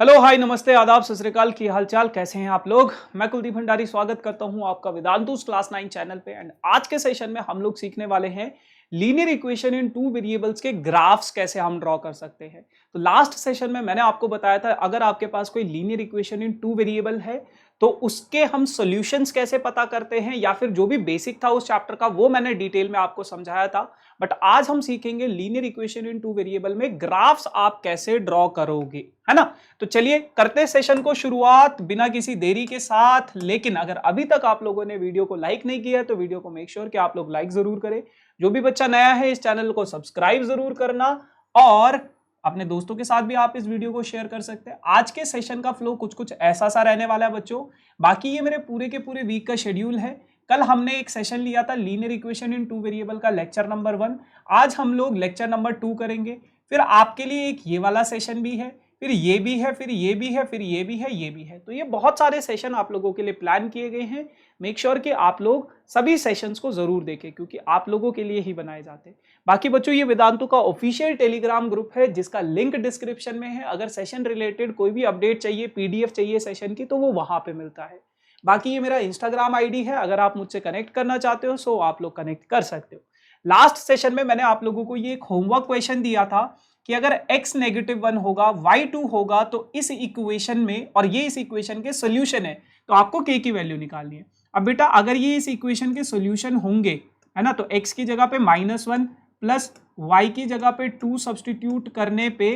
Hello hi नमस्ते आदाब सत श्री अकाल की हालचाल कैसे हैं आप लोग। मैं कुलदीप भंडारी स्वागत करता हूं आपका वेदांतुस क्लास 9 चैनल पे। एंड आज के सेशन में हम लोग सीखने वाले हैं लीनियर इक्वेशन इन टू वेरिएबल्स के ग्राफ्स कैसे हम ड्रॉ कर सकते हैं। तो लास्ट सेशन में मैंने आपको बताया था अगर आपके पास कोई लीनियर इक्वेशन इन टू वेरिएबल है तो उसके हम सॉल्यूशंस कैसे पता करते हैं, या फिर जो भी बेसिक था उस चैप्टर का वो मैंने डिटेल में आपको समझाया था। बट आज हम सीखेंगे लीनियर इक्वेशन इन टू वेरिएबल में ग्राफ्स आप कैसे ड्रॉ करोगे, है ना। तो चलिए करते सेशन को शुरुआत बिना किसी देरी के साथ। लेकिन अगर अभी तक आप लोगों ने वीडियो को लाइक नहीं किया तो वीडियो को मेक श्योर कि आप लोग लाइक जरूर करें। जो भी बच्चा नया है इस चैनल को सब्सक्राइब जरूर करना और अपने दोस्तों के साथ भी आप इस वीडियो को शेयर कर सकते हैं। आज के सेशन का फ्लो कुछ कुछ ऐसा सा रहने वाला है बच्चों। बाकी ये मेरे पूरे के पूरे वीक का शेड्यूल है। कल हमने एक सेशन लिया था लीनियर इक्वेशन इन टू वेरिएबल का, लेक्चर नंबर 1। आज हम लोग लेक्चर नंबर 2 करेंगे। फिर आपके लिए एक ये वाला सेशन भी है, फिर ये भी है, फिर ये भी है, फिर ये भी है, ये भी है। तो ये बहुत सारे सेशन आप लोगों के लिए प्लान किए गए हैं। मेक श्योर कि आप लोग सभी सेशंस को जरूर देखें क्योंकि आप लोगों के लिए ही बनाए जाते हैं। बाकी बच्चों ये वेदांतु का ऑफिशियल टेलीग्राम ग्रुप है जिसका लिंक डिस्क्रिप्शन में है। अगर सेशन रिलेटेड कोई भी अपडेट चाहिए, पीडीएफ चाहिए सेशन की, तो वो वहां पे मिलता है। बाकी ये मेरा इंस्टाग्राम आईडी है, अगर आप मुझसे कनेक्ट करना चाहते हो सो आप लोग कनेक्ट कर सकते हो। लास्ट सेशन में मैंने आप लोगों को ये एक होमवर्क क्वेश्चन दिया था कि अगर x -1 होगा, y 2 होगा तो इस इक्वेशन में, और ये इस इक्वेशन के सोल्यूशन है, तो आपको k की वैल्यू निकालनी है। अब बेटा अगर ये इस इक्वेशन के सोल्यूशन होंगे, है ना, तो x की जगह पे -1 प्लस y की जगह पे 2 सब्सटीट्यूट करने पे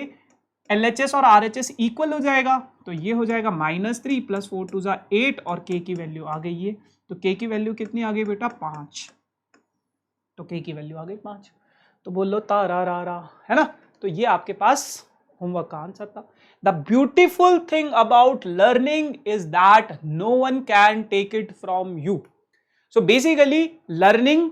LHS और RHS इक्वल हो जाएगा। तो ये हो जाएगा -3 प्लस 4 2 8 और k की वैल्यू आ गई है। तो k की वैल्यू कितनी आ गई बेटा? 5। तो k की वैल्यू आ गई 5। तो बोल लो तारा रा रा, है ना। तो ये आपके पास होमवर्क का आंसर था। The beautiful thing about learning is that no one can take it from you. So basically learning,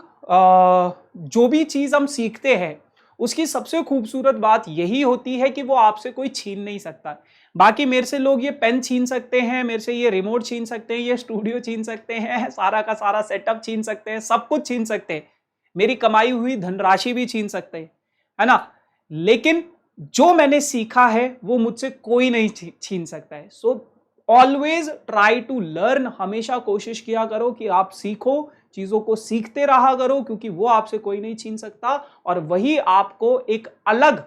जो भी चीज हम सीखते हैं उसकी सबसे खूबसूरत बात यही होती है कि वो आपसे कोई छीन नहीं सकता। बाकी मेरे से लोग ये पेन छीन सकते हैं, मेरे से ये रिमोट छीन सकते हैं, ये स्टूडियो छीन सकते हैं, सारा का सारा सेटअप छीन सकते हैं, सब कुछ छीन सकते हैं, मेरी कमाई हुई धनराशि भी छीन सकते हैं, है ना। लेकिन जो मैंने सीखा है वो मुझसे कोई नहीं छीन सकता है। So always try to learn. हमेशा कोशिश किया करो कि आप सीखो, चीजों को सीखते रहा करो, क्योंकि वो आपसे कोई नहीं छीन सकता और वही आपको एक अलग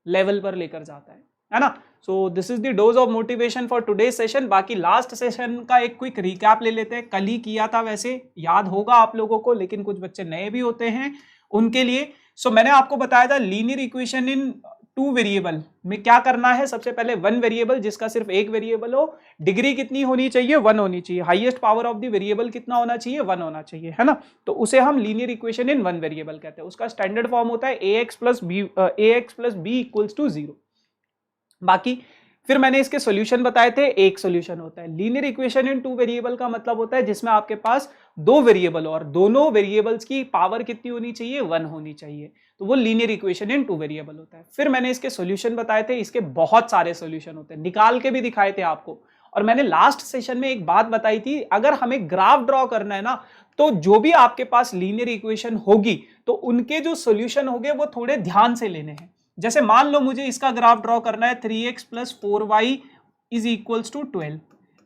लेवल पर लेकर जाता है ना। So this is the dose of motivation for today session. बाकी लास्ट सेशन का एक क्विक रिकैप ले लेते हैं। कल ही किया था, वैसे याद होगा आप लोगों को, लेकिन कुछ बच्चे नए भी होते हैं उनके लिए। सो मैंने आपको बताया था लीनियर इक्वेशन इन टू वेरिएबल में क्या करना है। सबसे पहले वन वेरिएबल जिसका सिर्फ एक वेरिएबल हो, डिग्री कितनी होनी चाहिए? 1 होनी चाहिए। Highest power of the variable कितना होना चाहिए? 1 होना चाहिए, है ना। तो उसे हम linear equation in one variable कहते हैं। उसका स्टैंडर्ड फॉर्म होता है ax plus b equals to 0। बाकी फिर मैंने इसके सॉल्यूशन बताए थे। एक सॉल्यूशन होता है लीनियर इक्वेशन इन टू वेरिएबल का मतलब होता है जिसमें आपके पास दो वेरिएबल और दोनों वेरिएबल्स की पावर कितनी होनी चाहिए? 1 होनी चाहिए। तो वो लीनियर इक्वेशन इन टू वेरिएबल होता है। फिर मैंने इसके सॉल्यूशन बताए थे। इसके बहुत सारे सॉल्यूशन होते हैं, निकाल के भी दिखाए थे आपको। और मैंने लास्ट सेशन में एक बात बताई थी, अगर हमें ग्राफ ड्रॉ करना है ना, तो जो भी आपके पास लीनियर इक्वेशन होगी तो उनके जो सॉल्यूशन होंगे वो थोड़े ध्यान से लेने हैं। जैसे मान लो मुझे इसका ग्राफ ड्रॉ करना है 3x plus 4y is equals to 12।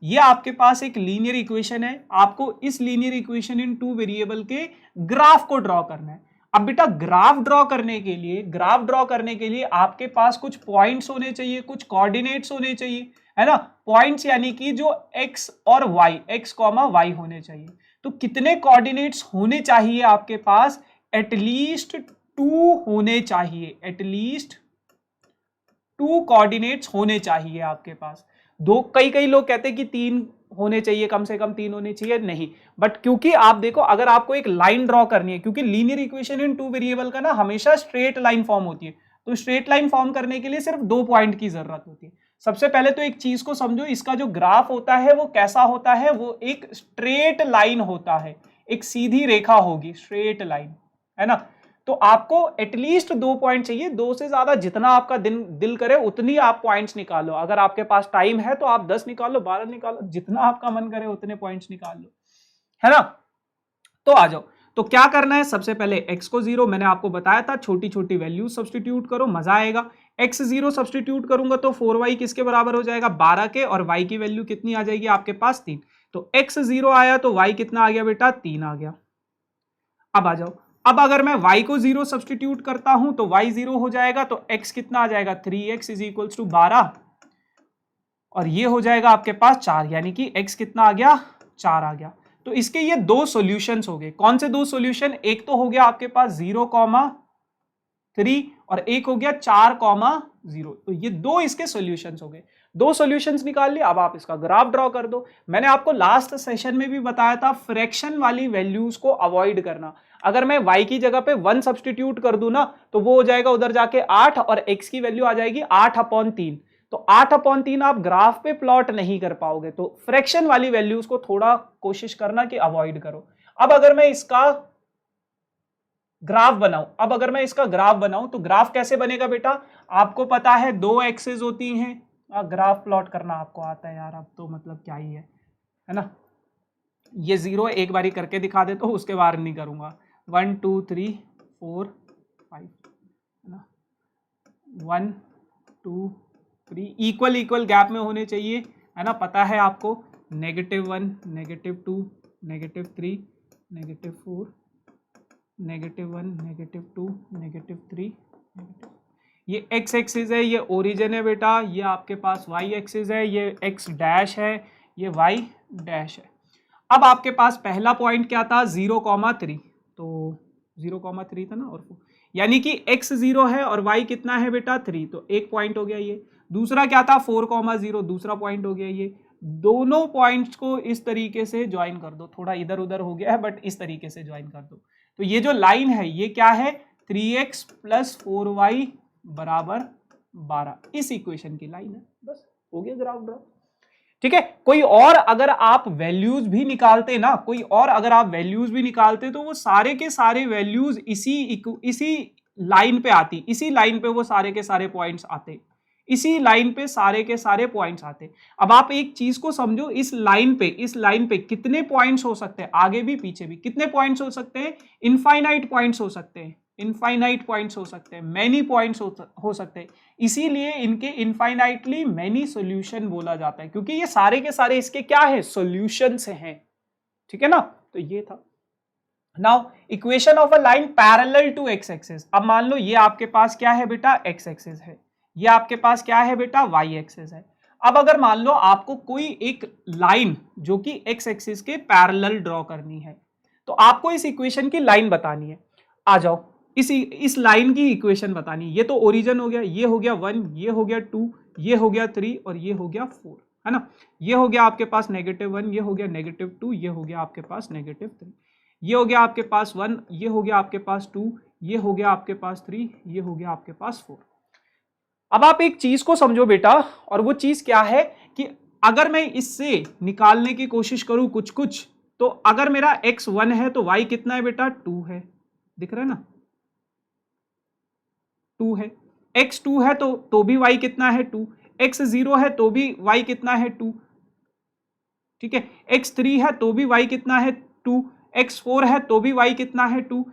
ये आपके पास एक लीनियर इक्वेशन है। आपको इस लीनियर इक्वेशन इन टू वेरिएबल के ग्राफ को ड्रॉ करना है। अब बेटा ग्राफ ड्रॉ करने के लिए आपके पास कुछ पॉइंट्स होने चाहिए, कुछ कोऑर्डिनेट्स होने चाहिए, है ना। पॉइंट्स यानी कि जो x और y, x, y होने चाहिए। तो कितने कोऑर्डिनेट्स होने चाहिए आपके पास? एटलीस्ट 2 होने चाहिए। एटलीस्ट 2 कोऑर्डिनेट्स होने चाहिए आपके पास। दो, कई लोग कहते हैं कि 3 होने चाहिए, कम से कम 3 होने चाहिए। नहीं, बट क्योंकि आप देखो अगर आपको एक लाइन ड्रॉ करनी है, क्योंकि लीनियर इक्वेशन इन टू वेरिएबल का ना हमेशा स्ट्रेट लाइन फॉर्म होती है, तो स्ट्रेट लाइन फॉर्म करने के लिए सिर्फ 2 पॉइंट की जरूरत होती है। सबसे पहले तो एक चीज को समझो, इसका जो ग्राफ होता है वो कैसा होता है? वो एक स्ट्रेट लाइन होता है, एक सीधी रेखा होगी, स्ट्रेट लाइन, है ना। तो आपको एटलीस्ट 2 पॉइंट चाहिए। 2 से ज्यादा जितना आपका दिल करे उतनी आप पॉइंट्स निकालो। अगर आपके पास टाइम है तो आप 10 निकालो, 12 निकालो, जितना आपका मन करे उतने पॉइंट्स निकाल लो, है ना। तो आ जाओ। तो क्या करना है, सबसे पहले x को 0, मैंने आपको बताया था छोटी छोटी वैल्यू सब्सटीट्यूट करो, मजा आएगा। x 0 सब्सटीट्यूट करूंगा तो 4y किसके बराबर हो जाएगा, 12 के, और y की वैल्यू कितनी आ जाएगी आपके पास 3। तो x 0 आया तो y कितना आ गया बेटा, 3 आ गया। अब आ जाओ, अब अगर मैं y को 0 सब्सटीट्यूट करता हूं तो y 0 हो जाएगा, तो x कितना आ जाएगा, 3x इज इक्वल टू 12, और ये हो जाएगा आपके पास 4, यानी कि x कितना आ गया, 4 आ गया। तो इसके ये दो सॉल्यूशंस हो गए। कौन से दो सॉल्यूशन, एक तो हो गया आपके पास 0,3 और एक हो गया 4,0। तो ये दो इसके सॉल्यूशंस हो गए। दो सॉल्यूशंस निकाल लिए, अब आप इसका ग्राफ ड्रॉ कर दो। मैंने आपको लास्ट सेशन में भी बताया था फ्रैक्शन वाली वैल्यूज को अवॉइड करना। अगर मैं y की जगह पे 1 सब्सटीट्यूट कर दूं ना तो वो हो जाएगा उधर जाके 8 और x की वैल्यू आ जाएगी 8/3। तो 8/3 आप ग्राफ पे प्लॉट नहीं कर पाओगे। तो फ्रैक्शन वाली वैल्यूज को थोड़ा कोशिश करना कि अवॉइड करो। अब अगर मैं इसका ग्राफ बनाऊं, तो ग्राफ कैसे बनेगा बेटा, आपको पता है 2 एक्सेस होती हैं। ग्राफ प्लॉट करना आपको आता है यार, अब तो मतलब क्या ही है ना। ये 0 एक बारी करके दिखा दे तो उसके बारे नहीं करूंगा। 1 2 3 4 5 है ना, 1 2 3 इक्वल गैप में होने चाहिए, है ना, पता है आपको। -1 -2 -3 -4 -1 -2 -3 ये x एक्सिस है, ये ओरिजिन है बेटा, ये आपके पास y एक्सिस है, ये x डैश है, ये y डैश है। अब आपके पास पहला पॉइंट क्या था, 0,3, तो 0,3 था ना, और यानी कि x 0 है और y कितना है बेटा 3, तो एक पॉइंट हो गया ये। दूसरा क्या था 4,0, दूसरा पॉइंट हो गया ये। दोनों पॉइंट्स को इस तरीके से ज्वाइन कर दो, थोड़ा इधर उधर हो गया है बट इस तरीके से ज्वाइन कर दो। तो ये जो लाइन है ये क्या है, 3x + 4y = 12, इस इक्वेशन की लाइन है। बस हो गया ग्राफ ड्रॉ। ठीक है, कोई और अगर आप वैल्यूज भी निकालते ना, तो वो सारे के सारे वैल्यूज इसी लाइन पे आती, इसी लाइन पे वो सारे के सारे पॉइंट्स आते, इसी लाइन पे सारे के सारे पॉइंट्स आते। अब आप एक चीज को समझो, इस लाइन पे कितने पॉइंट्स हो सकते हैं, आगे भी पीछे भी कितने पॉइंट्स हो सकते हैं, इनफाइनाइट पॉइंट्स हो सकते हैं, मैनी पॉइंट्स हो सकते हैं। इसीलिए इनके इनफाइनाइटली मैनी सॉल्यूशन बोला जाता है, क्योंकि ये सारे के सारे इसके क्या है, सॉल्यूशंस हैं। ठीक है ना, तो ये था। Now equation of a line parallel to x axis. अब मान लो ये आपके पास क्या है बेटा, एक्स एक्सिस है, ये आपके पास क्या है बेटा, वाई एक्सिस है। अब अगर मान लो आपको कोई एक लाइन जो कि एक्स एक्सिस के पैरेलल ड्रॉ करनी है, तो आपको इस इक्वेशन की लाइन बतानी है। आ जाओ, इस लाइन की इक्वेशन बतानी है। ये तो ओरिजिन हो गया, ये हो गया 1, ये हो गया 2, ये हो गया 3 और ये हो गया 4, है ना। ये हो गया आपके पास -1, ये हो गया -2, ये हो गया आपके पास -3, ये हो गया आपके पास 1, ये हो गया आपके पास 2, ये हो गया आपके पास 3, ये हो गया आपके पास 4। अब आप एक चीज को समझो बेटा, और वो चीज क्या है कि अगर मैं इससे निकालने की कोशिश करूं कुछ, तो अगर मेरा x 1 है तो y कितना है बेटा, 2 है, दिख रहा है ना, 2 है। x 2 है तो भी y कितना है, 2। x 0 है तो भी y कितना है, 2। ठीक है, x 3 है तो भी y कितना है, 2। x 4 है तो भी y कितना है, 2।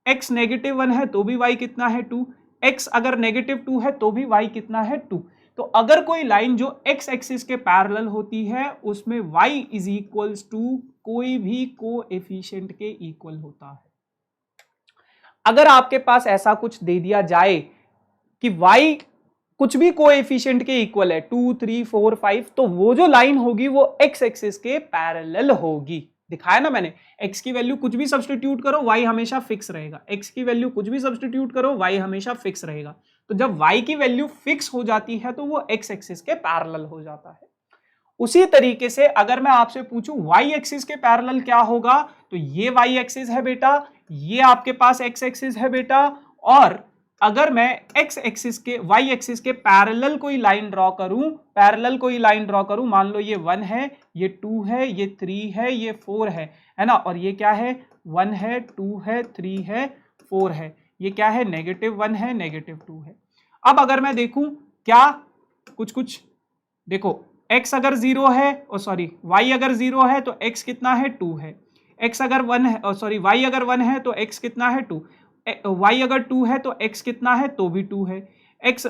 x -1 है तो भी y कितना है, 2। x अगर -2 है तो भी y कितना है, 2। तो अगर कोई लाइन जो x एक्सिस के पैरेलल होती है उसमें y = कोई भी कोएफिशिएंट के इक्वल होता है। अगर आपके पास ऐसा कुछ दे दिया जाए कि y कुछ भी कोएफिशिएंट के इक्वल है, 2 3 4 5, तो वो जो लाइन होगी वो x एक्सिस के पैरेलल होगी। दिखाया ना मैंने, x की वैल्यू कुछ भी सब्सटीट्यूट करो y हमेशा फिक्स रहेगा, x की वैल्यू कुछ भी सब्सटीट्यूट करो y हमेशा फिक्स रहेगा। तो जब y की वैल्यू फिक्स हो जाती है तो वो x एक्सिस के पैरेलल हो जाता है। उसी तरीके से अगर मैं आपसे पूछूं y एक्सिस के पैरेलल क्या होगा, तो ये y एक्सिस है बेटा, ये आपके पास x एक्सिस है बेटा, और अगर मैं x एक्सिस के y एक्सिस के पैरेलल कोई लाइन ड्रॉ करूं, मान लो ये 1 है, ये 2 है, ये 3 है, ये 4 है ना, और ये क्या है, 1 है, 2 है, 3 है, 4 है, ये क्या है, -1 है, -2 है। अब अगर मैं देखूं क्या कुछ देखो, x अगर 0 है, y अगर 0 है तो x कितना है, 2 है। x अगर 1 है, सॉरी y अगर 1 है तो x कितना है 2, y अगर 2 है तो x कितना है तो भी 2 है,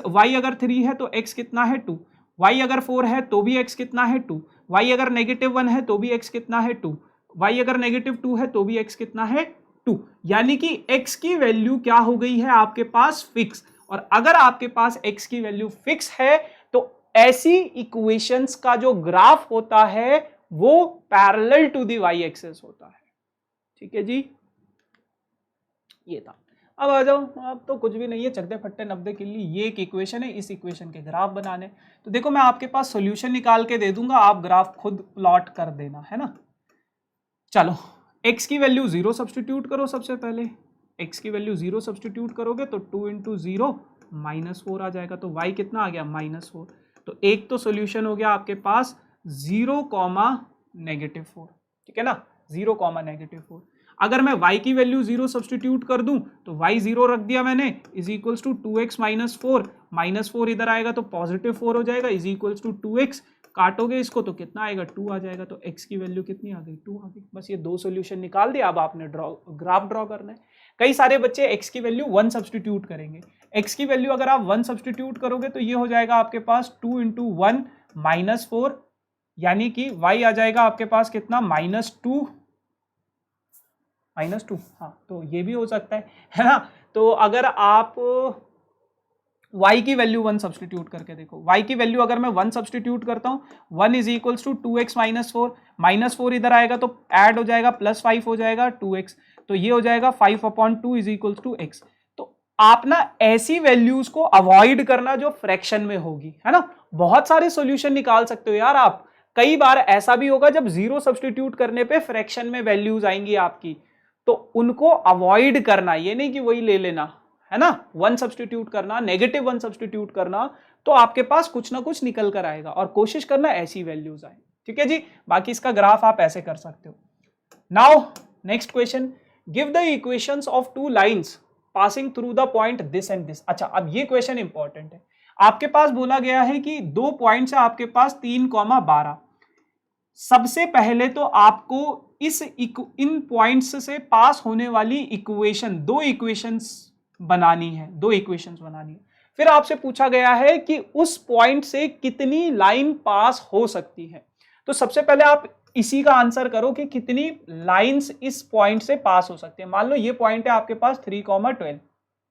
y अगर 3 है तो x कितना है 2, y अगर 4 है तो भी x कितना है 2, y अगर -1 है तो भी x कितना है 2, y अगर -2 है तो भी x कितना है 2। यानी कि x की वैल्यू क्या हो गई है आपके पास फिक्स, और अगर आपके पास x की वैल्यू फिक्स है तो ऐसी इक्वेशंस का जो ग्राफ होता है वो parallel to the y axis होता है। ठीक है जी, ये था। अब आ जाओ, अब तो कुछ भी नहीं है, चकदे फट्टे 90 के लिए ये एक इक्वेशन है, इस इक्वेशन के ग्राफ बनाने। तो देखो मैं आपके पास सॉल्यूशन निकाल के दे दूंगा, आप ग्राफ खुद प्लॉट कर देना, है ना। चलो x की वैल्यू 0 सब्सटीट्यूट करो, सबसे पहले x की वैल्यू 0 सब्सटीट्यूट करोगे तो 2 इंटू 0 -4 आ जाएगा, तो y कितना आ गया -4। तो एक तो सॉल्यूशन हो गया आपके पास 0, -4, ठीक है ना, 0, -4। अगर मैं y की वैल्यू 0 सब्सटीट्यूट कर दूं तो y 0 रख दिया मैंने, इज इक्वल्स टू 2x -4, -4 इधर आएगा तो +4 हो जाएगा, इज इक्वल्स टू 2x, काटोगे इसको तो कितना आएगा 2 आ जाएगा, तो x की वैल्यू कितनी आ गई 2 आ गई। बस ये दो सॉल्यूशन निकाल दिया। अब आपने ग्राफ ड्रॉ करना है। कई सारे बच्चे x की वैल्यू 1 सब्सटीट्यूट करेंगे। x की वैल्यू अगर आप 1 सब्सटीट्यूट करोगे तो ये हो जाएगा आपके पास 2 इंटू 1 -4, यानी कि y आ जाएगा आपके पास कितना -2, हाँ, तो ये भी हो सकता है ना। तो अगर आप y की वैल्यू 1 सब्सटीट्यूट करके देखो, y की वैल्यू अगर मैं 1 सब्सटीट्यूट करता हूँ, 1 इज इक्वल्स टू 2x -4 इधर आएगा तो ऐड हो जाएगा, +5 हो जाएगा 2x, तो ये हो जाएगा 5/2 इज इक्वल्स टू x। तो आप ना ऐसी वैल्यूज को अवॉइड करना जो फ्रैक्शन में होगी, है ना। बहुत सारे सॉल्यूशन निकाल सकते हो यार आप। कई बार ऐसा भी होगा जब 0 सब्सटीट्यूट करने पे फ्रैक्शन में वैल्यूज आएंगी आपकी, तो उनको अवॉइड करना, ये नहीं कि वही ले लेना, है ना। 1 सब्सटीट्यूट करना, -1 सब्सटीट्यूट करना, तो आपके पास कुछ ना कुछ निकल कर आएगा, और कोशिश करना ऐसी वैल्यूज आए। ठीक है जी, बाकी इसका ग्राफ आप ऐसे कर सकते हो। Now next question, give the equations of 2 lines passing through the point this and this. अच्छा, अब ये क्वेश्चन इंपॉर्टेंट है। आपके पास बोला गया है कि 2 पॉइंट्स है आपके पास 3,12। सबसे पहले तो आपको इन पॉइंट्स से पास होने वाली इक्वेशन, दो इक्वेशंस बनानी है। फिर आपसे पूछा गया है कि उस पॉइंट से कितनी लाइन पास हो सकती है। तो सबसे पहले आप इसी का आंसर करो कि कितनी लाइंस इस पॉइंट से पास हो सकती है। मान लो ये पॉइंट है आपके पास 3,12,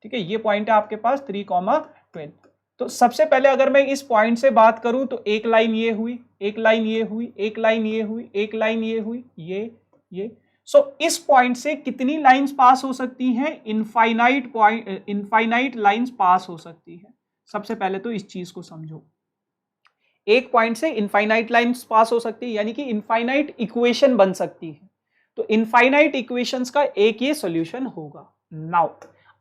ठीक है, ये पॉइंट है आपके पास 3,12। तो सबसे पहले अगर मैं इस पॉइंट से बात करूं तो एक लाइन ये हुई, एक लाइन ये हुई, एक लाइन ये हुई, एक लाइन ये हुई, ये। सो इस पॉइंट से कितनी लाइंस पास हो सकती हैं? इनफाइनाइट लाइंस पास हो सकती है। सबसे पहले तो इस चीज को समझो, एक पॉइंट से इनफाइनाइट लाइंस पास हो सकती है, यानी कि इनफाइनाइट इक्वेशन बन सकती है। तो इनफाइनाइट इक्वेशंस का एक ये सॉल्यूशन होगा। नाउ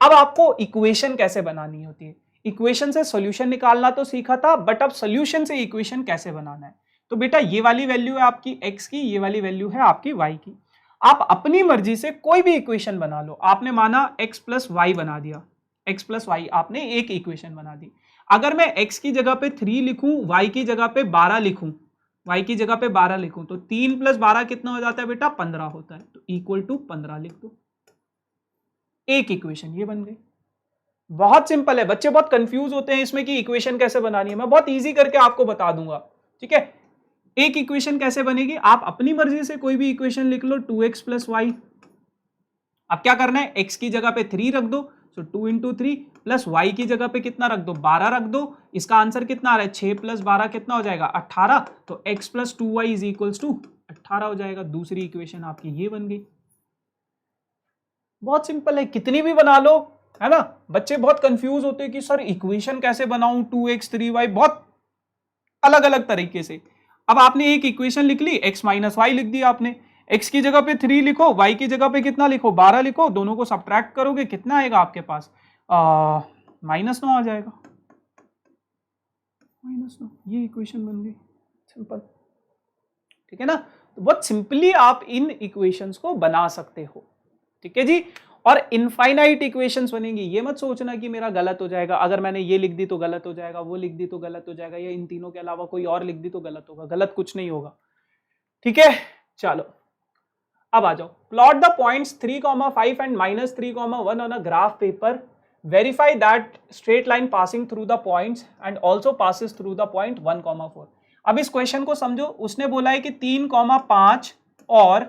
अब आपको इक्वेशन कैसे बनानी होती है। इक्वेशन से सॉल्यूशन निकालना तो सीखा था, बट अब सॉल्यूशन से इक्वेशन कैसे बनाना है। तो बेटा ये वाली वैल्यू है आपकी x की, ये वाली वैल्यू है आपकी y की। आप अपनी मर्जी से कोई भी इक्वेशन बना लो। आपने माना x प्लस वाई बना दिया, x प्लस वाई आपने एक इक्वेशन बना दी। अगर मैं x की जगह पे 3 लिखूं, y की जगह पे 12 लिखूं, तो 3 + 12 कितना हो जाता है बेटा? 15 होता है। तो इक्वल टू 15 लिख दो, एक इक्वेशन ये बन गई। बहुत सिंपल है। बच्चे बहुत कंफ्यूज होते हैं इसमें कि इक्वेशन कैसे बनानी है। मैं बहुत इजी करके आपको बता दूंगा, ठीक है। एक इक्वेशन कैसे बनेगी, आप अपनी मर्जी से कोई भी इक्वेशन लिख लो, 2x + y। अब क्या करना है, x की जगह पे 3 रख दो, सो 2 × 3 प्लस y की जगह पे कितना रख दो? 12 रख दो। इसका आंसर कितना आ रहा है? 6 + 12 कितना हो जाएगा? 18। तो x + 2y = 18 हो जाएगा। दूसरी इक्वेशन आपकी ये बन गई। बहुत सिंपल है, कितनी भी बना लो, है ना। बच्चे बहुत कंफ्यूज होते हैं कि सर इक्वेशन कैसे बनाऊं, 2x 3y, बहुत अलग अलग तरीके से। अब आपने एक इक्वेशन लिख ली, x - y लिख दी आपने। x की जगह पे 3 लिखो, y की जगह पे कितना लिखो? 12 लिखो। दोनों को सब्ट्रैक्ट करोगे, कितना आएगा आपके पास? -9 आ जाएगा। -9, ये इक्वेशन बन गई। सिंपल, ठीक है ना। तो बहुत सिंपली आप इन इक्वेशंस को बना सकते हो, ठीक है जी। और इनफाइनाइट इक्वेशंस बनेंगी। ये मत सोचना कि मेरा गलत हो जाएगा, अगर मैंने ये लिख दी तो गलत हो जाएगा, वो लिख दी तो गलत हो जाएगा, या इन तीनों के अलावा कोई और लिख दी तो गलत होगा। गलत कुछ नहीं होगा, ठीक है। चलो अब आ जाओ, plot the points 3,5 and -3,1 on a graph paper, verify that straight line passing through the points and also passes through the point 1,4। अब इस क्वेश्चन को समझो, उसने बोला है कि 3,5 और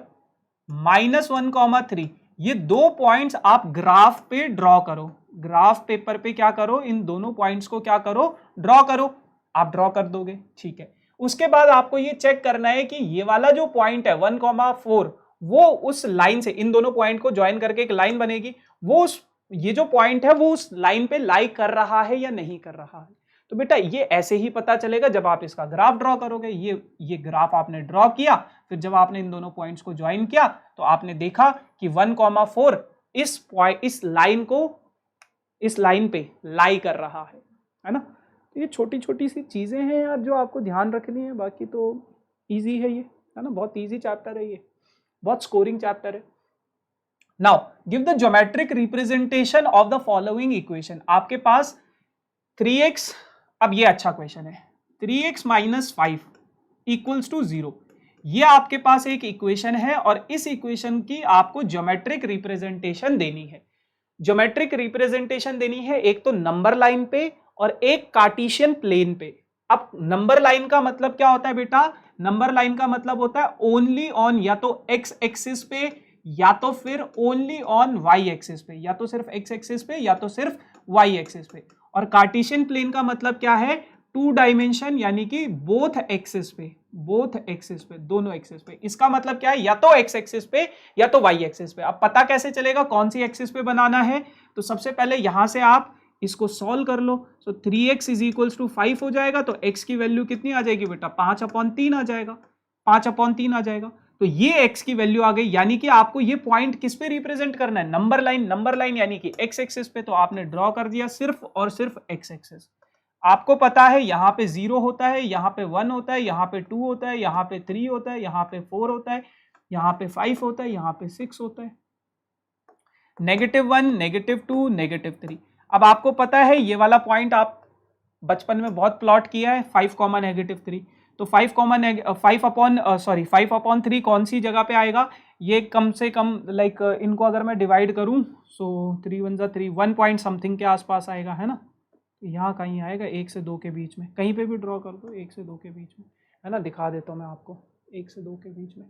-1,3 ये दो पॉइंट्स आप ग्राफ पे ड्रॉ करो, ग्राफ पेपर पे क्या करो, इन दोनों पॉइंट्स को क्या करो, ड्रॉ करो। आप ड्रॉ कर दोगे, ठीक है। उसके बाद आपको ये चेक करना है कि ये वाला जो पॉइंट है 1,4 वो उस लाइन से, इन दोनों पॉइंट को ज्वाइन करके एक लाइन बनेगी, वो उस ये जो पॉइंट है वो उस लाइन पे लाई कर रहा है या नहीं कर रहा है। तो बेटा ये ऐसे ही पता चलेगा जब आप इसका ग्राफ ड्रॉ करोगे। ये ग्राफ आपने ड्रॉ किया, फिर जब आपने इन दोनों पॉइंट्स को ज्वाइन किया तो आपने देखा कि 1,4 इस लाइन को, इस लाइन पे लाई कर रहा है ना। तो ये छोटी छोटी सी चीजें हैं यार जो आपको ध्यान रखनी है, बाकी तो इजी है ये, है ना, बहुत इजी चैप्टर है ये, बहुत स्कोरिंग चैप्टर है। Now give the geometric representation of the following equation. आपके पास 3x, अब ये अच्छा क्वेश्चन है, 3x - 5 = 0, ये आपके पास एक इक्वेशन है और इस इक्वेशन की आपको ज्योमेट्रिक रिप्रेजेंटेशन देनी है। ज्योमेट्रिक रिप्रेजेंटेशन देनी है एक तो नंबर लाइन पे और एक कार्टेशियन प्लेन पे। अब नंबर लाइन का मतलब क्या होता है बेटा, नंबर लाइन का मतलब होता है ओनली ऑन या तो एक्स एक्सिस पे या तो फिर ओनली ऑन वाई एक्सिस पे, या तो सिर्फ एक्स एक्सिस पे या तो सिर्फ वाई एक्सिस पे। और कार्टेशियन प्लेन का मतलब क्या है, 2 डायमेंशन, यानी कि बोथ एक्सिस पे, बोथ एक्सिस पे, दोनों एक्सिस पे। इसका मतलब क्या है, या तो एक्स एक्सिस पे या तो वाई एक्सिस पे। अब पता कैसे चलेगा कौन सी एक्सिस पे बनाना है, तो सबसे पहले यहां से आप इसको सॉल्व कर लो। सो 3x = 5 हो जाएगा, तो x की वैल्यू कितनी आ जाएगी बेटा, 5/3 आ जाएगा, 5/3 आ जाएगा। तो ये x की वैल्यू आ गई, यानी कि आपको ये पॉइंट किस पे रिप्रेजेंट करना है, नंबर लाइन, नंबर लाइन यानी कि x एक्सिस पे। तो आपने ड्रॉ कर दिया सिर्फ और सिर्फ x एक्सिस। आपको पता है यहाँ पे 0 होता है, यहाँ पे 1 होता है, यहाँ पे 2 होता है, यहाँ पे 3 होता है, यहाँ पे 4 होता है, यहाँ पे 5 होता है, यहाँ पे 6 होता है, -1, -2, -3। अब आपको पता है ये वाला पॉइंट आप बचपन में बहुत प्लॉट किया है, 5, -3। तो 5/3 कौन सी जगह पे आएगा, ये कम से कम लाइक इनको अगर मैं डिवाइड करूं, सो 3 1 3, 1 पॉइंट समथिंग के आसपास आएगा, है ना। यहाँ कहीं आएगा 1 से 2 के बीच में, कहीं पे भी ड्रॉ कर दो 1 से 2 के बीच में, है ना, दिखा देता हूँ मैं आपको 1 से 2 के बीच में,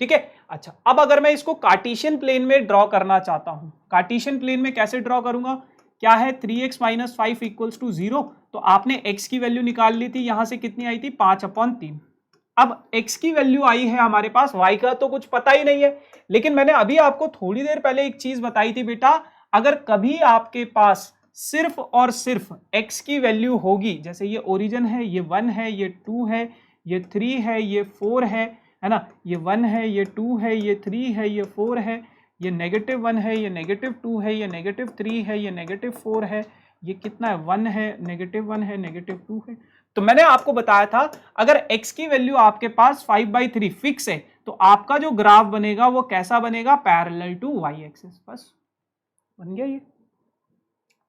ठीक है। अच्छा, अब अगर मैं इसको कार्टेशियन प्लेन में ड्रॉ करना चाहता हूँ, कार्टेशियन प्लेन में कैसे ड्रॉ करूंगा, क्या है, 3x - 5 = 0। तो आपने x की वैल्यू निकाल ली थी, यहां से कितनी आई थी, 5/3। अब x की वैल्यू आई है हमारे पास, y का तो कुछ पता ही नहीं है। लेकिन मैंने अभी आपको थोड़ी देर पहले एक चीज बताई थी बेटा, अगर कभी आपके पास सिर्फ और सिर्फ x की वैल्यू होगी, जैसे ये ओरिजिन है, ये 1 है, ये 2 है, ये 3 है, ये 4 है ना, ये 1 है, ये 2 है, ये 3 है, ये 4 है, ये -1 है, ये -2 है, ये -3 है, ये -4 है, ये कितना है, 1 है, -1 है, -2 है। तो मैंने आपको बताया था अगर x की वैल्यू आपके पास 5/3 फिक्स है तो आपका जो ग्राफ बनेगा वो कैसा बनेगा, पैरेलल टू y एक्सिस। बस बन गया ये,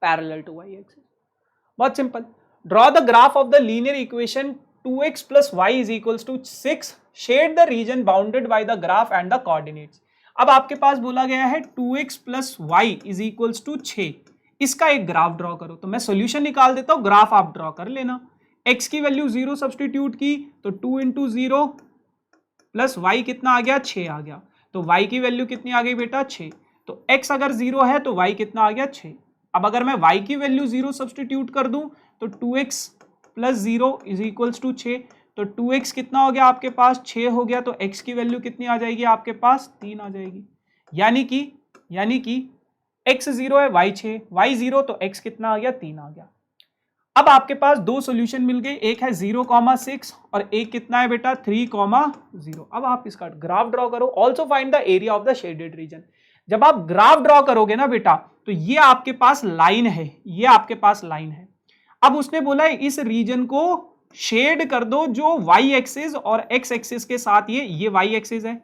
पैरेलल टू y एक्सिस, बहुत simple. Draw the graph of the linear equation 2x + y = 6, shade the region bounded by the graph and the coordinates. अब आपके पास बोला गया है 2x + y = 6, इसका एक ग्राफ ड्रॉ करो। तो मैं सॉल्यूशन निकाल देता हूं, ग्राफ आप ड्रॉ कर लेना। x की वैल्यू 0 सब्स्टिट्यूट की तो 2 × 0 प्लस y कितना आ गया, 6 आ गया। तो y की वैल्यू कितनी आ गई बेटा, 6। तो x अगर 0 है तो y कितना आ गया, 6। अब अगर मैं y की वैल्यू 0 सब्स्टिट्यूट कर दूं तो 2x + 0 = 6। तो 2x कितना हो गया आपके पास, 6 हो गया। तो x की वैल्यू कितनी आ जाएगी आपके पास, 3 आ जाएगी। यानी कि x 0 है, y 6, y 0, तो x कितना आ गया, 3 आ गया। अब आपके पास दो सॉल्यूशन मिल गए, एक है 0,6 और एक कितना है बेटा, 3,0। अब आप इसका ग्राफ ड्रॉ करो। Also find the area of the shaded region. जब आप ग्राफ ड्रॉ करोगे ना बेटा, तो ये आपके पास लाइन है, ये आपके पास लाइन है। अब उसने बोला है इस रीजन को शेड कर दो जो y एक्सिस और x एक्सिस के साथ, ये y एक्सिस है,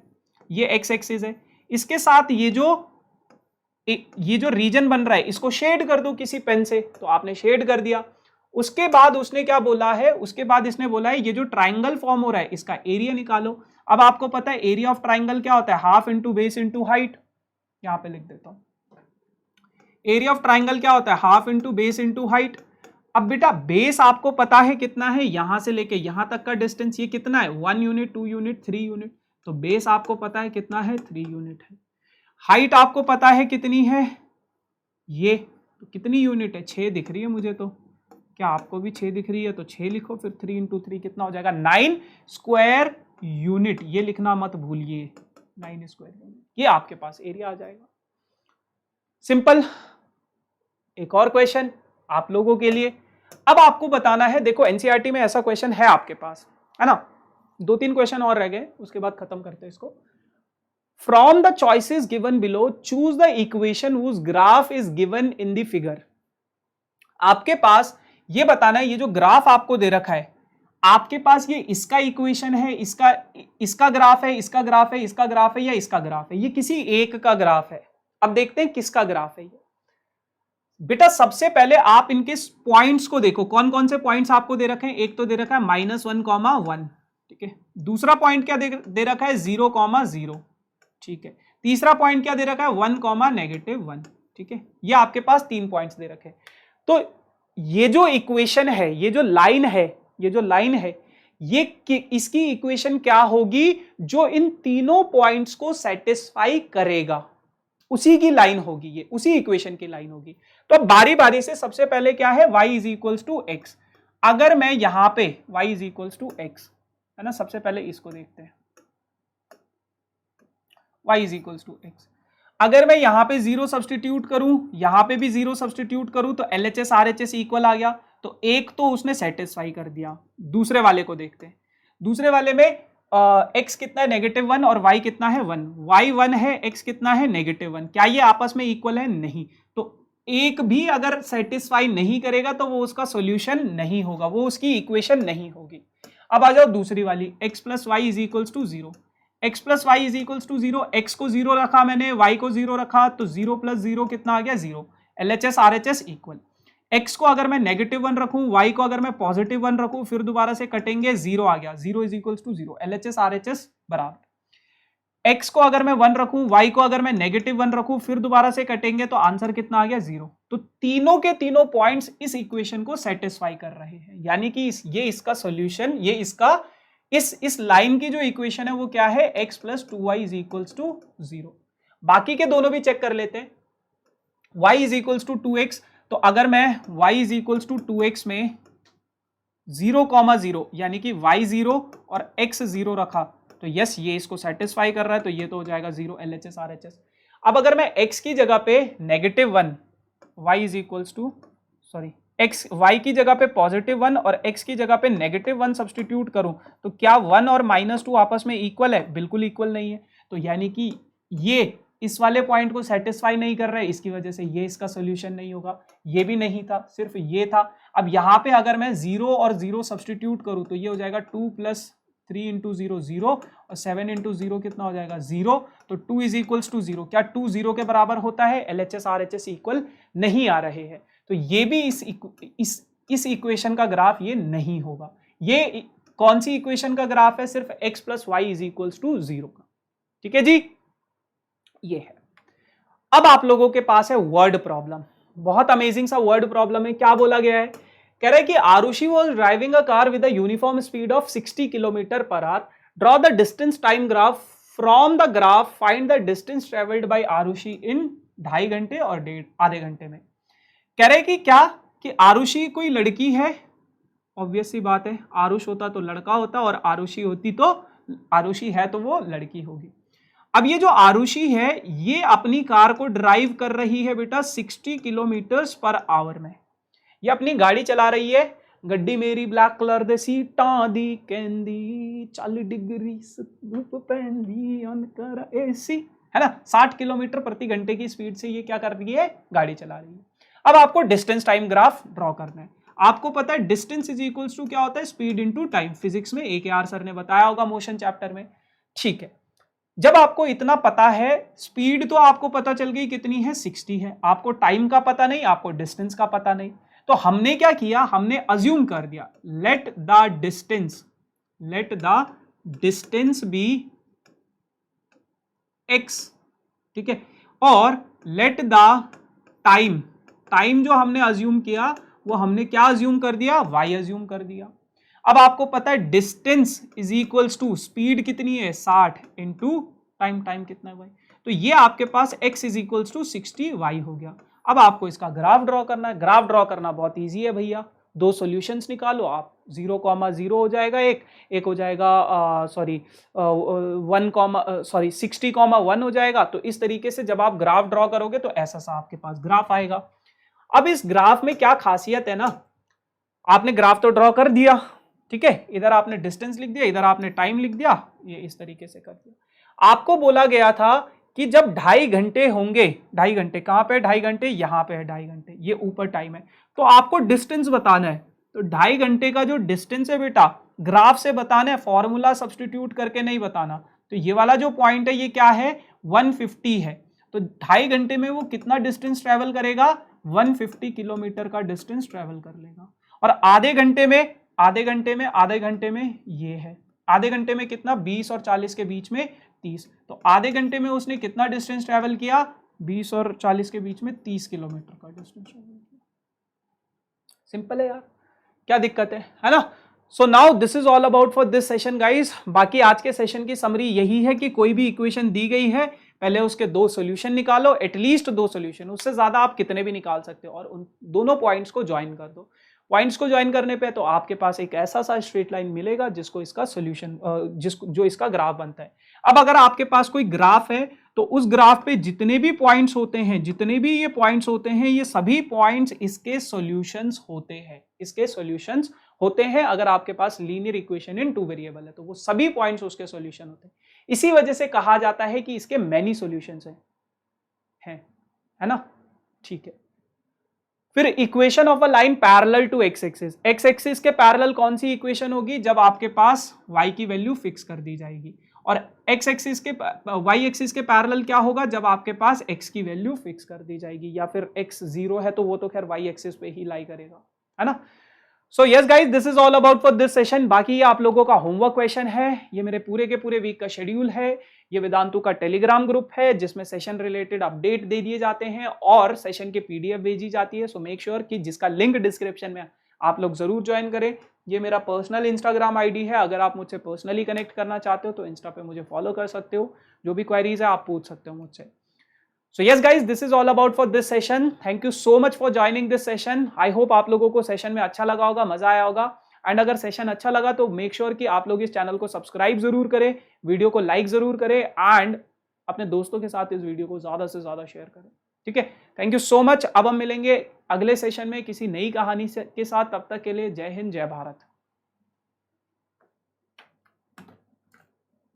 ये x एक्सिस है, इसके साथ ये जो रीजन बन रहा है इसको शेड कर दो किसी पेन से। तो आपने शेड कर दिया। उसके बाद उसने क्या बोला है, उसके बाद इसने बोला है ये जो ट्राइंगल फॉर्म हो रहा है इसका एरिया निकालो। अब आपको पता है एरिया ऑफ ट्राइंगल क्या होता है, half into base into height. यहां पे लिख देता हूं, एरिया ऑफ ट्राइंगल क्या होता है, half into base into height. अब बेटा बेस आपको पता है कितना है, यहां से लेके यहां तक का डिस्टेंस ये कितना है, 1 यूनिट, 2 यूनिट, 3 यूनिट। तो बेस आपको पता है कितना है, 3 यूनिट है। हाइट आपको पता है कितनी है, ये तो कितनी यूनिट है, 6 दिख रही है मुझे तो, क्या आपको भी 6 दिख रही है, तो 6 लिखो फिर, 3 इंटू 3 कितना हो जाएगा, 9 स्क्वायर यूनिट। ये लिखना मत भूलिए, 9 स्क्वायर यूनिट, ये आपके पास एरिया आ जाएगा। सिंपल। एक और क्वेश्चन आप लोगों के लिए, अब आपको बताना है, देखो एनसीईआरटी में ऐसा क्वेश्चन है आपके पास, है ना, 2-3 क्वेश्चन और रह गए, उसके बाद खत्म करते हैं इसको। From the choices given below choose the equation whose graph is given in the figure. आपके पास ये बताना है, ये जो ग्राफ आपको दे रखा है, आपके पास ये इसका इक्वेशन है, इसका ग्राफ है, इसका ग्राफ है, इसका ग्राफ है, या इसका ग्राफ है, ये किसी एक का ग्राफ है। अब देखते हैं किसका ग्राफ है ये। बेटा सबसे पहले आप इनके पॉइंट्स को देखो, कौन कौन से पॉइंट्स आपको दे रखे हैं। एक तो दे रखा है -1,1, ठीक है। दूसरा पॉइंट क्या दे रखा है, 0,0, ठीक है। तीसरा पॉइंट क्या दे रखा है, 1,-1, ठीक है। ये आपके पास 3 पॉइंट्स दे रखे हैं। तो ये जो इक्वेशन है, ये जो लाइन है, ये इसकी इक्वेशन क्या होगी, जो इन तीनों पॉइंट्स को सेटिस्फाई करेगा, उसी की लाइन होगी, ये उसी इक्वेशन की लाइन होगी। तो अब बारी बारी से सबसे पहले क्या है, y = x। अगर मैं यहां पे y = x, है ना, सबसे पहले इसको देखते हैं, y = x। अगर मैं यहां पे 0 सब्सटीट्यूट करूं, यहां पे भी 0 सब्सटीट्यूट करूं, तो LHS RHS इक्वल आ गया। तो एक तो उसने सेटिस्फाई कर दिया। दूसरे वाले को देखते हैं, दूसरे वाले में x कितना है, -1, और y कितना है, 1। y 1 है, x कितना है, -1। क्या ये आपस में इक्वल है, नहीं। तो एक भी अगर सेटिस्फाई नहीं करेगा तो वो उसका सॉल्यूशन नहीं होगा, वो उसकी इक्वेशन नहीं होगी। अब आ जाओ दूसरी वाली, x + y = 0। x + y = 0, x को 0 रखा मैंने, y को 0 रखा, तो 0 + 0 कितना आ गया, 0। LHS RHS equal. x को अगर मैं -1 रखूं, y को अगर मैं +1 रखूं, फिर दोबारा से कटेंगे, 0 आ गया, 0 = 0। LHS RHS बराबर। x को अगर मैं 1 रखूं, y को अगर मैं -1 रखूं, फिर दोबारा से कटेंगे, तो आंसर कितना आ गया, 0। तो तीनों के तीनों पॉइंट्स इस इक्वेशन को सेटिस्फाई कर रहे हैं, यानी कि ये इसका सॉल्यूशन, ये इसका इस लाइन की जो इक्वेशन है वो क्या है, x + 2y = 0। बाकी के दोनों भी चेक कर लेते हैं। y = 2x, तो अगर मैं y = 2x में 0,0 यानी कि y 0 और x 0 रखा, तो यस ये इसको सेटिस्फाई कर रहा है, तो ये तो हो जाएगा 0, LHS RHS। अब अगर मैं x की जगह पे -1, y की जगह पे +1 और x की जगह पे -1 सब्सटीट्यूट करूं, तो क्या 1 और -2 आपस में इक्वल है, बिल्कुल इक्वल नहीं है। तो यानी कि ये इस वाले पॉइंट को सेटिस्फाई नहीं कर रहा है, इसकी वजह से ये इसका सोल्यूशन नहीं होगा। ये भी नहीं था, सिर्फ ये था। अब यहां पे अगर मैं 0 और 0 सब्सटीट्यूट करूं, तो ये हो जाएगा 2 + 3 × 0 0 और 7 × 0 कितना हो जाएगा, 0। तो 2 = 0। क्या 2 0 के बराबर होता है, LHS RHS इक्वल नहीं आ रहे हैं, तो ये भी इस इक्वेशन का ग्राफ ये नहीं होगा। ये कौन सी इक्वेशन का ग्राफ है, सिर्फ x + y = 0 का, ठीक है जी। ये है। अब आप लोगों के पास है वर्ड प्रॉब्लम, बहुत अमेजिंग सा वर्ड प्रॉब्लम है। क्या बोला गया है, कह रहा है कि Aarushi was driving a car with a uniform speed of 60 km/h। Draw the distance time graph from the graph, find the distance travelled by Aarushi in 2.5 घंटे और आधे घंटे में। कह रहे कि क्या, कि आरुषि कोई लड़की है, ऑब्वियस सी बात है, आरुष होता तो लड़का होता, और आरुषि होती तो, आरुषि है तो वो लड़की होगी। अब ये जो आरुषि है, ये अपनी कार को ड्राइव कर रही है बेटा 60 km/h में। ये अपनी गाड़ी चला रही है, गड्डी मेरी ब्लैक कलर दे सीटां दी कहंदी, 40 डिग्री धूप पैंदी ऑन कर एसी, है ना। 60 km/h की स्पीड से ये क्या कर रही है, गाड़ी चला रही है। अब आपको डिस्टेंस टाइम ग्राफ ड्रॉ करना है। आपको पता है डिस्टेंस = क्या होता है, स्पीड इनटू टाइम। फिजिक्स में AKR सर ने बताया होगा मोशन चैप्टर में, ठीक है। जब आपको इतना पता है, स्पीड तो आपको पता चल गई कितनी है, 60 है, आपको टाइम का पता नहीं, आपको डिस्टेंस का पता नहीं, तो हमने क्या किया, हमने अज्यूम कर दिया, let the distance be x, ठीक है, और लेट द टाइम, टाइम जो हमने अज्यूम किया वो हमने क्या अज्यूम कर दिया, y अज्यूम कर दिया। अब आपको पता है distance is equals to speed कितनी है 60 इंटू टाइम, टाइम कितना है भाई, तो ये आपके पास x is equals to 60y हो गया। अब आपको इसका ग्राफ ड्रॉ करना है, ग्राफ ड्रॉ करना बहुत इजी है भैया, दो सॉल्यूशंस निकालो आप, 0,0 हो जाएगा एक हो जाएगा 60,1 हो जाएगा। तो इस तरीके से जब आप ग्राफ ड्रॉ करोगे तो ऐसा सा आपके पास ग्राफ आएगा। अब इस ग्राफ में क्या खासियत है ना, आपने ग्राफ तो ड्रॉ कर दिया, ठीक है, इधर आपने डिस्टेंस लिख दिया, इधर आपने टाइम लिख दिया, ये इस तरीके से कर दिया। आपको बोला गया था कि जब 2.5 घंटे होंगे, 2.5 घंटे कहां पे, 2.5 घंटे यहां पे है, 2.5 घंटे ये ऊपर टाइम है, तो आपको डिस्टेंस बताना है। तो 2.5 घंटे का जो डिस्टेंस है बेटा ग्राफ से बताना है, फॉर्मूला सब्सटीट्यूट करके नहीं बताना। तो ये वाला जो पॉइंट है ये क्या है, 150 है, तो 2.5 घंटे में वो कितना डिस्टेंस ट्रेवल करेगा, 150 किलोमीटर का डिस्टेंस ट्रेवल कर लेगा। और आधे घंटे में ये है, आधे घंटे में कितना, 20 और 40 के बीच में 30, तो आधे घंटे में उसने कितना डिस्टेंस ट्रेवल किया, 20 और 40 के बीच में 30 किलोमीटर का डिस्टेंस ट्रेवल किया। सिंपल है यार, क्या दिक्कत है ना। So now this is all about for this session guys. बाकी आज के सेशन की समरी यही है कि कोई भी इक्वेशन दी गई है, पहले उसके 2 सॉल्यूशन निकालो, एटलीस्ट 2 सॉल्यूशन, उससे ज्यादा आप कितने भी निकाल सकते हो, और उन दोनों पॉइंट्स को ज्वाइन कर दो। पॉइंट्स को ज्वाइन करने पे तो आपके पास एक ऐसा सा स्ट्रेट लाइन मिलेगा जिसको इसका सॉल्यूशन जो इसका ग्राफ बनता है। अब अगर आपके पास कोई ग्राफ है तो उस ग्राफ पे जितने भी पॉइंट्स होते हैं, जितने भी ये पॉइंट्स होते हैं, ये सभी पॉइंट्स इसके सॉल्यूशंस होते हैं, इसके सॉल्यूशंस होते हैं। अगर आपके पास लीनियर इक्वेशन इन 2 वेरिएबल है तो वो सभी पॉइंट्स उसके सॉल्यूशन होते हैं। इसी वजह से कहा जाता है कि इसके मैनी सॉल्यूशंस हैं, है ना, ठीक है। फिर equation of a line parallel to x axis, x axis के पैरेलल कौन सी इक्वेशन होगी, जब आपके पास y की वैल्यू फिक्स कर दी जाएगी, और एक्स एक्सिस के वाई एक्सिस के पैरेलल क्या होगा, जब आपके पास x की वैल्यू फिक्स कर दी जाएगी, या फिर x 0 है तो वो तो खैर y एक्सिस पे ही लाई करेगा, है ना। So yes guys, this is all about for this session. बाकी ये आप लोगों का होमवर्क क्वेश्चन है, ये मेरे पूरे के पूरे वीक का शेड्यूल है, ये वेदांतु का टेलीग्राम ग्रुप है जिसमें सेशन रिलेटेड अपडेट दे दिए जाते हैं और सेशन के पीडीएफ भेजी जाती है। सो मेक श्योर कि जिसका लिंक डिस्क्रिप्शन में आप लोग जरूर ज्वाइन करें। ये मेरा पर्सनल इंस्टाग्राम आईडी है, अगर आप मुझसे पर्सनली कनेक्ट करना चाहते हो तो इंस्टा पे मुझे फॉलो कर सकते हो, जो भी क्वेरीज है आप पूछ सकते हो मुझसे। So yes guys, this is all about for this session. Thank you so much for joining this session. I hope आप लोगों को सेशन में अच्छा लगा होगा, मजा आया होगा। एंड अगर सेशन अच्छा लगा तो मेक श्योर कि आप लोग इस चैनल को सब्सक्राइब जरूर करें, वीडियो को लाइक जरूर करें एंड अपने दोस्तों के साथ इस वीडियो को ज्यादा से ज्यादा शेयर करें, ठीक है। Thank you so much. अब हम मिलेंगे अगले सेशन में किसी नई कहानी के साथ, तब तक के लिए जय हिंद, जय भारत।